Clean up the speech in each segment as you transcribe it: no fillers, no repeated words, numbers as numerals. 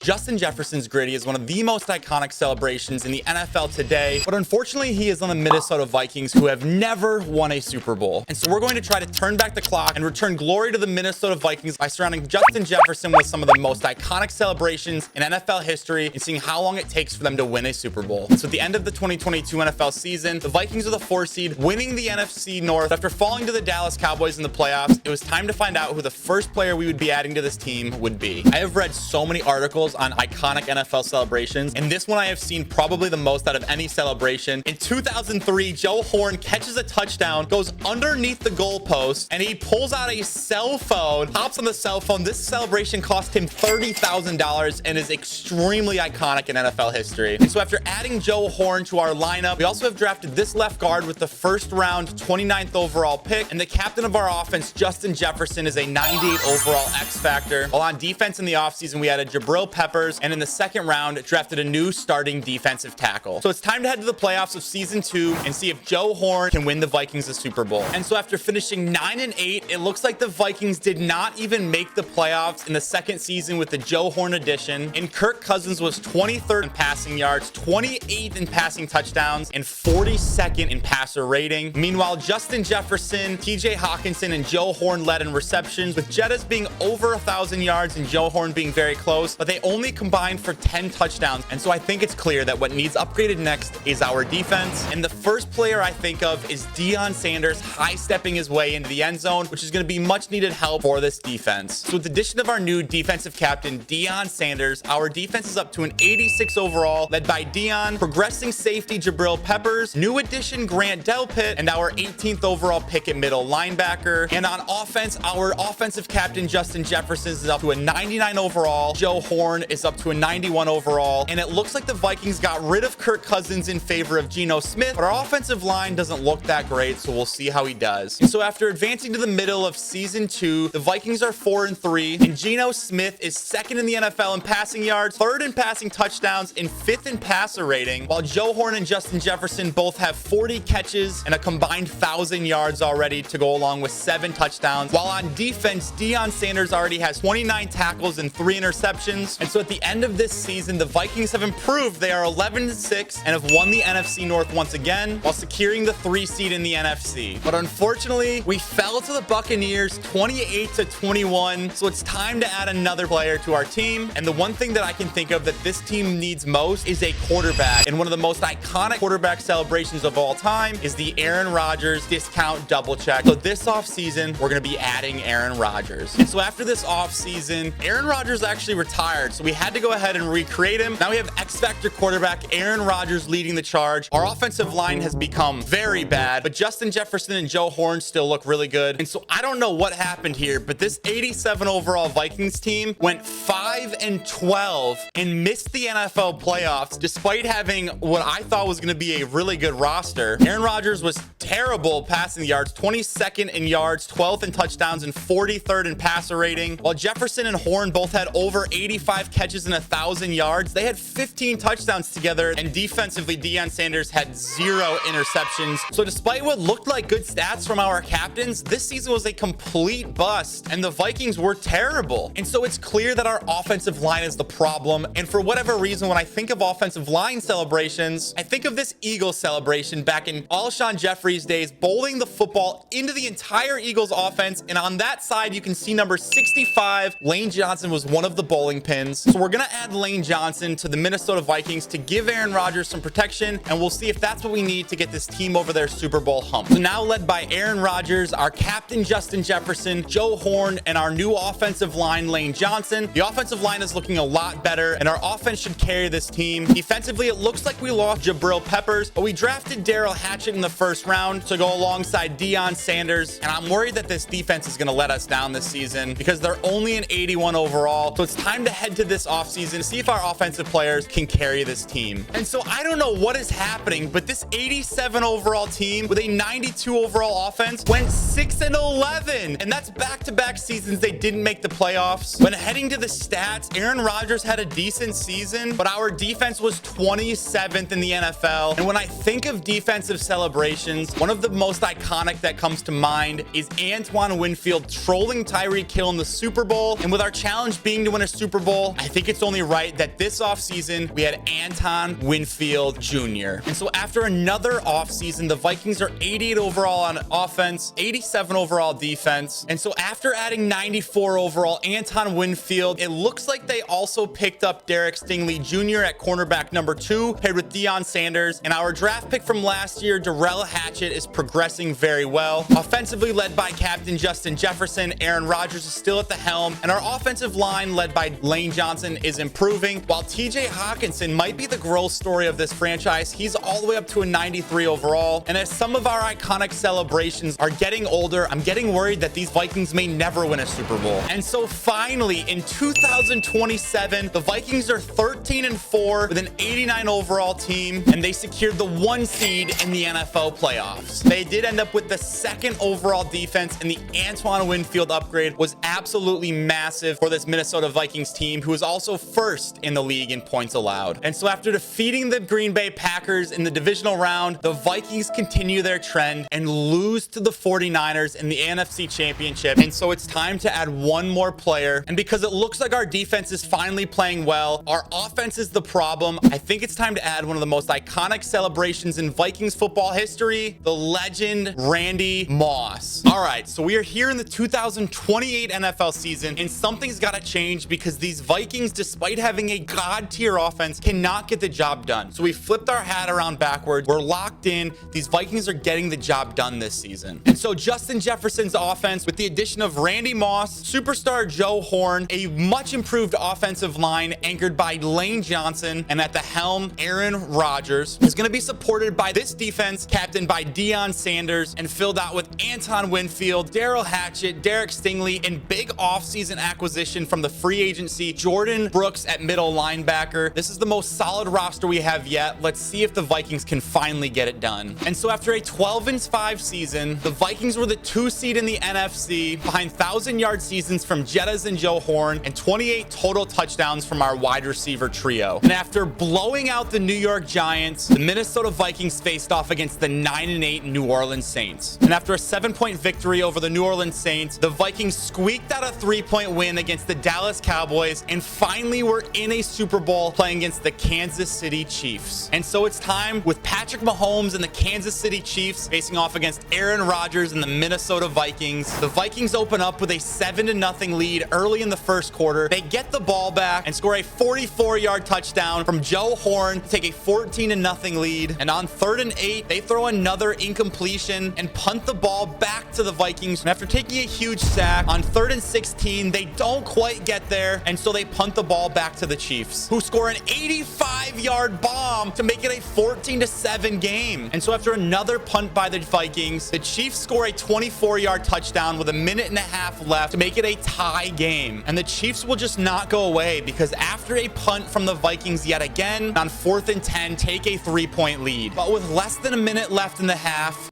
Justin Jefferson's gritty is one of the most iconic celebrations in the NFL today, but unfortunately he is on the Minnesota Vikings, who have never won a Super Bowl. And so we're going to try to turn back the clock and return glory to the Minnesota Vikings by surrounding Justin Jefferson with some of the most iconic celebrations in NFL history and seeing how long it takes for them to win a Super Bowl. So at the end of the 2022 NFL season, the Vikings are the 4 seed, winning the NFC North. After falling to the Dallas Cowboys in the playoffs, it was time to find out who the first player we would be adding to this team would be. I have read so many articles on iconic NFL celebrations, and this one I have seen probably the most out of any celebration. In 2003, Joe Horn catches a touchdown, goes underneath the goalpost, and he pulls out a cell phone, hops on the cell phone. This celebration cost him $30,000 and is extremely iconic in NFL history. And so after adding Joe Horn to our lineup, we also have drafted this left guard with the first round 29th overall pick, and the captain of our offense, Justin Jefferson, is a 98 overall X factor. While on defense in the offseason, we added Jabril Peppers, and in the second round, drafted a new starting defensive tackle. So it's time to head to the playoffs of season 2 and see if Joe Horn can win the Vikings a Super Bowl. And so after finishing 9-8, it looks like the Vikings did not even make the playoffs in the second season with the Joe Horn addition. And Kirk Cousins was 23rd in passing yards, 28th in passing touchdowns, and 42nd in passer rating. Meanwhile, Justin Jefferson, TJ Hawkinson, and Joe Horn led in receptions, with Jettas being over 1,000 yards and Joe Horn being very close, but they only combined for 10 touchdowns. And so I think it's clear that what needs upgraded next is our defense. And the first player I think of is Deion Sanders high-stepping his way into the end zone, which is going to be much needed help for this defense. So with the addition of our new defensive captain, Deion Sanders, our defense is up to an 86 overall, led by Deion, progressing safety Jabril Peppers, new addition Grant Delpit, and our 18th overall pick at middle linebacker. And on offense, our offensive captain, Justin Jefferson, is up to a 99 overall. Joe Horn is up to a 91 overall. And it looks like the Vikings got rid of Kirk Cousins in favor of Geno Smith, but our offensive line doesn't look that great, so we'll see how he does. And so after advancing to the middle of season 2, the Vikings are 4-3, and Geno Smith is 2nd in the NFL in passing yards, 3rd in passing touchdowns, and 5th in passer rating, while Joe Horn and Justin Jefferson both have 40 catches and a combined 1,000 yards already to go along with 7 touchdowns. While on defense, Deion Sanders already has 29 tackles and 3 interceptions. And so at the end of this season, the Vikings have improved. They are 11-6 and have won the NFC North once again, while securing the 3 seed in the NFC. But unfortunately, we fell to the Buccaneers 28-21. So it's time to add another player to our team. And the one thing that I can think of that this team needs most is a quarterback. And one of the most iconic quarterback celebrations of all time is the Aaron Rodgers discount double check. So this offseason, we're going to be adding Aaron Rodgers. And so after this offseason, Aaron Rodgers actually retired. So we had to go ahead and recreate him. Now we have X-Factor quarterback Aaron Rodgers leading the charge. Our offensive line has become very bad, but Justin Jefferson and Joe Horn still look really good. And so I don't know what happened here, but this 87 overall Vikings team went 5-12 and missed the NFL playoffs despite having what I thought was going to be a really good roster. Aaron Rodgers was terrible passing yards, 22nd in yards, 12th in touchdowns, and 43rd in passer rating. While Jefferson and Horn both had over 85 catches and 1,000 yards, they had 15 touchdowns together, and defensively, Deion Sanders had 0 interceptions. So despite what looked like good stats from our captains, this season was a complete bust, and the Vikings were terrible. And so it's clear that our offensive line is the problem. And for whatever reason, when I think of offensive line celebrations, I think of this Eagles celebration back in Alshon Jeffrey's days, bowling the football into the entire Eagles offense. And on that side, you can see number 65. Lane Johnson was one of the bowling pins. So we're going to add Lane Johnson to the Minnesota Vikings to give Aaron Rodgers some protection, and we'll see if that's what we need to get this team over their Super Bowl hump. So now led by Aaron Rodgers, our captain Justin Jefferson, Joe Horn, and our new offensive line Lane Johnson. The offensive line is looking a lot better, and our offense should carry this team. Defensively, it looks like we lost Jabril Peppers, but we drafted Darrell Hatchett in the first round to go alongside Deion Sanders, and I'm worried that this defense is going to let us down this season because they're only an 81 overall. So it's time to head to this offseason to see if our offensive players can carry this team. And so I don't know what is happening, but this 87 overall team with a 92 overall offense went 6-11, and that's back-to-back seasons they didn't make the playoffs. When heading to the stats, Aaron Rodgers had a decent season, but our defense was 27th in the NFL. And when I think of defensive celebrations, Vikings. One of the most iconic that comes to mind is Antoine Winfield trolling Tyreek Hill in the Super Bowl. And with our challenge being to win a Super Bowl, I think it's only right that this offseason we had Anton Winfield Jr. And so after another offseason, the Vikings are 88 overall on offense, 87 overall defense. And so after adding 94 overall, Anton Winfield, it looks like they also picked up Derek Stingley Jr. at cornerback number 2, paired with Deion Sanders. And our draft pick from last year, Darrell Hatchett, is progressing very well. Offensively led by Captain Justin Jefferson, Aaron Rodgers is still at the helm. And our offensive line led by Lane Johnson is improving. While TJ Hawkinson might be the growth story of this franchise, he's all the way up to a 93 overall. And as some of our iconic celebrations are getting older, I'm getting worried that these Vikings may never win a Super Bowl. And so finally, in 2027, the Vikings are 13-4 with an 89 overall team, and they secured the 1 seed in the NFL playoffs. They did end up with the 2nd overall defense, and the Antoine Winfield upgrade was absolutely massive for this Minnesota Vikings team, who is also 1st in the league in points allowed. And so after defeating the Green Bay Packers in the divisional round, the Vikings continue their trend and lose to the 49ers in the NFC Championship. And so it's time to add one more player. And because it looks like our defense is finally playing well, our offense is the problem, I think it's time to add one of the most iconic celebrations in Vikings football history, the legend Randy Moss. All right, so we are here in the 2028 NFL season, and something's got to change because these Vikings, despite having a god-tier offense, cannot get the job done. So we flipped our hat around backwards. We're locked in. These Vikings are getting the job done this season. And so Justin Jefferson's offense, with the addition of Randy Moss, superstar Joe Horn, a much improved offensive line anchored by Lane Johnson, and at the helm, Aaron Rodgers, is going to be supported by this defense, captained by Deion Sanders, and filled out with Anton Winfield, Darrell Hatchett, Derek Stingley, and big offseason acquisition from the free agency, Jordan Brooks at middle linebacker. This is the most solid roster we have yet. Let's see if the Vikings can finally get it done. And so after a 12-5 season, the Vikings were the 2 seed in the NFC, behind 1,000-yard seasons from Jettas and Joe Horn, and 28 total touchdowns from our wide receiver trio. And after blowing out the New York Giants, the Minnesota Vikings faced off against the 9-8 New Orleans Saints. And after a 7-point victory over the New Orleans Saints, the Vikings squeaked out a 3-point win against the Dallas Cowboys, and finally were in a Super Bowl playing against the Kansas City Chiefs. And so it's time, with Patrick Mahomes and the Kansas City Chiefs facing off against Aaron Rodgers and the Minnesota Vikings. The Vikings open up with a 7-0 lead early in the first quarter. They get the ball back and score a 44-yard touchdown from Joe Horn to take a 14-0 lead. And on 3rd and 8, they throw another incompletion and punt the ball back to the Vikings. And after taking a huge sack on 3rd and 16, they don't quite get there, and so they punt the ball back to the Chiefs, who score an 85-yard bomb to make it a 14-7 game. And so after another punt by the Vikings, the Chiefs score a 24-yard touchdown with a 1.5 minutes left to make it a tie game. And the Chiefs will just not go away, because after a punt from the Vikings yet again, on 4th and 10, take a 3-point lead. But with less than a minute left in the half,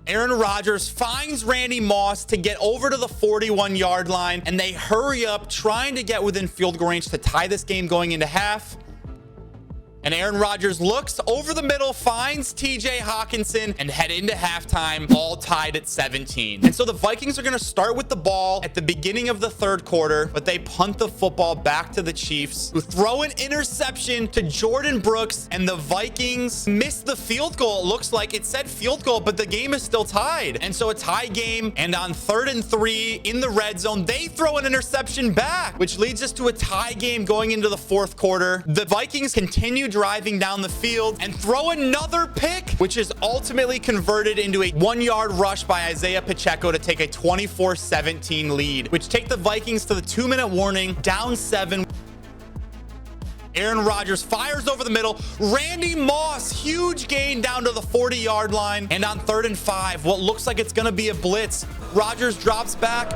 Aaron Rodgers finds Randy Moss to get over to the 41-yard line, and they hurry up trying to get within field goal range to tie this game going into half. And Aaron Rodgers looks over the middle, finds TJ Hawkinson, and head into halftime, all tied at 17. And so the Vikings are going to start with the ball at the beginning of the 3rd quarter, but they punt the football back to the Chiefs, who throw an interception to Jordan Brooks, and the Vikings miss the field goal. It looks like it said field goal, but the game is still tied. And so a tie game, and on 3rd and 3 in the red zone, they throw an interception back, which leads us to a tie game going into the 4th quarter. The Vikings continue driving down the field and throw another pick, which is ultimately converted into a 1-yard rush by Isaiah Pacheco to take a 24-17 lead, which take the Vikings to the 2-minute warning, down 7. Aaron Rodgers fires over the middle. Randy Moss, huge gain down to the 40-yard line. And on 3rd and 5, what looks like it's going to be a blitz. Rodgers drops back,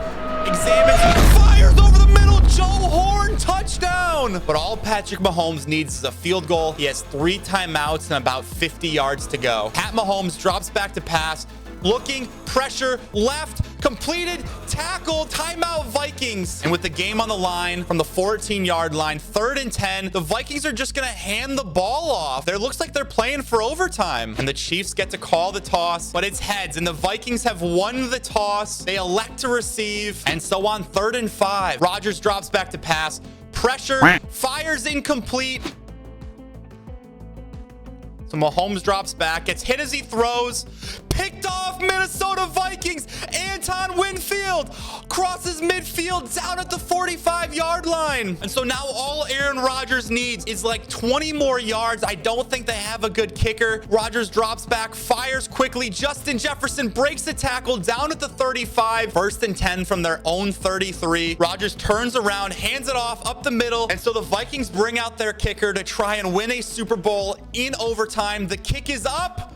examines, fires over the middle. Joe Horn, touchdown. But all Patrick Mahomes needs is a field goal. He has 3 timeouts and about 50 yards to go. Pat Mahomes drops back to pass, looking, pressure, left, completed tackle, timeout Vikings. And with the game on the line from the 14-yard line, 3rd and 10, the Vikings are just going to hand the ball off. It looks like they're playing for overtime. And the Chiefs get to call the toss, but it's heads. And the Vikings have won the toss. They elect to receive. And so on 3rd and 5, Rodgers drops back to pass. Pressure, fires incomplete. So Mahomes drops back, gets hit as he throws. Picked off, Minnesota Vikings. Anton Winfield crosses midfield down at the 45-yard line. And so now all Aaron Rodgers needs is like 20 more yards. I don't think they have a good kicker. Rodgers drops back, fires quickly. Justin Jefferson breaks the tackle down at the 35. 1st and 10 from their own 33. Rodgers turns around, hands it off up the middle. And so the Vikings bring out their kicker to try and win a Super Bowl in overtime. The kick is up.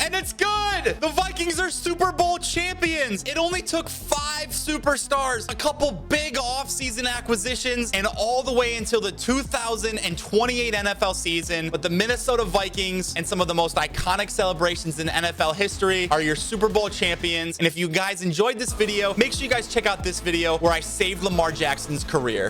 And it's good. The Vikings are Super Bowl champions. It only took 5 superstars, a couple big offseason acquisitions, and all the way until the 2028 NFL season. But the Minnesota Vikings and some of the most iconic celebrations in NFL history are your Super Bowl champions. And if you guys enjoyed this video, make sure you guys check out this video where I saved Lamar Jackson's career.